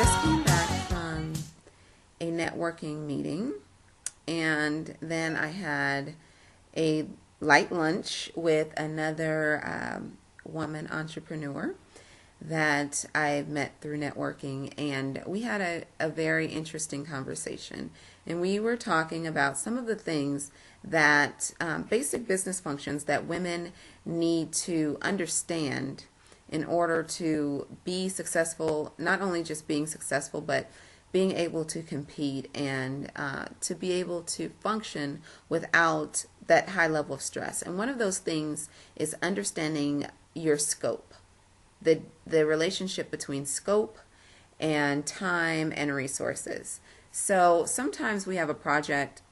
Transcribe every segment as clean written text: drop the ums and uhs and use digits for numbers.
just came back from a networking meeting, and then I had a light lunch with another woman entrepreneur that I met through networking, and we had a very interesting conversation. And we were talking about some of the things that basic business functions that women need to understand in order to be successful, not only just being successful, but being able to compete and to be able to function without that high level of stress. And one of those things is understanding your scope, the relationship between scope and time and resources. So sometimes we have a project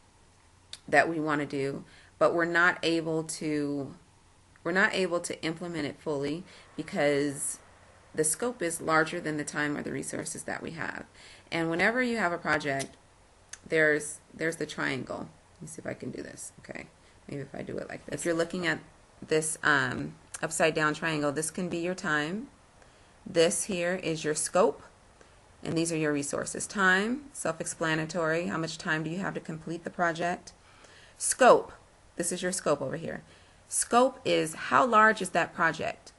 that we want to do, but we're not able to implement it fully because the scope is larger than the time or the resources that we have. And whenever you have a project, there's the triangle. Let me see if I can do this. Okay, maybe if I do it like this. If you're looking at this upside down triangle, this can be your time. This here is your scope, and these are your resources. Time, self-explanatory. How much time do you have to complete the project? Scope, this is your scope over here. Scope is how large is that project?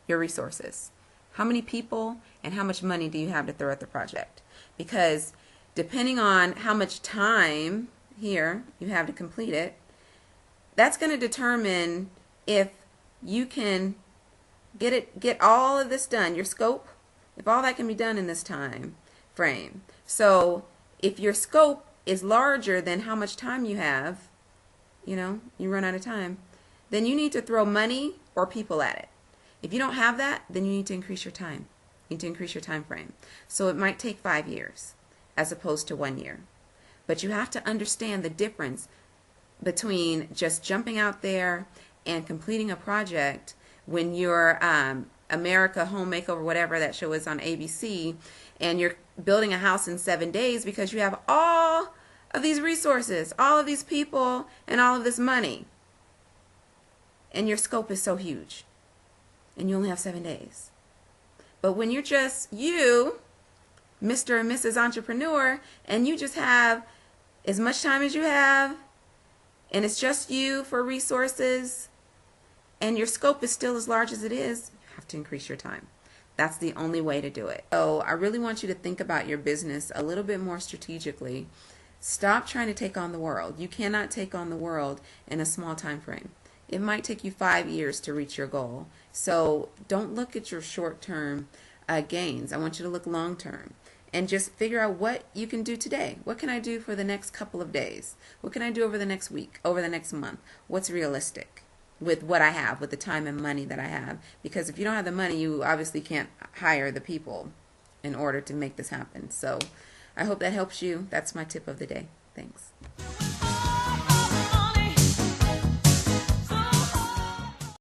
Your resources. How many people and how much money do you have to throw at the project? Because depending on how much time here you have to complete it, that's going to determine if you can get all of this done, your scope, if all that can be done in this time frame. So if your scope is larger than how much time you have, you run out of time, then you need to throw money or people at it. If you don't have that, then you need to increase your time. You need to increase your time frame. So it might take 5 years as opposed to 1 year. But you have to understand the difference between just jumping out there and completing a project when you're America Home Makeover, whatever that show is on ABC, and you're building a house in 7 days because you have all of these resources, all of these people, and all of this money. And your scope is so huge. And you only have 7 days. But when you're just you, Mr. and Mrs. Entrepreneur, and you just have as much time as you have, and it's just you for resources, and your scope is still as large as it is, you have to increase your time. That's the only way to do it. So I really want you to think about your business a little bit more strategically. Stop trying to take on the world. You cannot take on the world in a small time frame. It might take you 5 years to reach your goal. So don't look at your short-term gains. I want you to look long-term and just figure out what you can do today. What can I do for the next couple of days? What can I do over the next week, over the next month? What's realistic with what I have, with the time and money that I have? Because if you don't have the money, you obviously can't hire the people in order to make this happen. So I hope that helps you. That's my tip of the day. Thanks.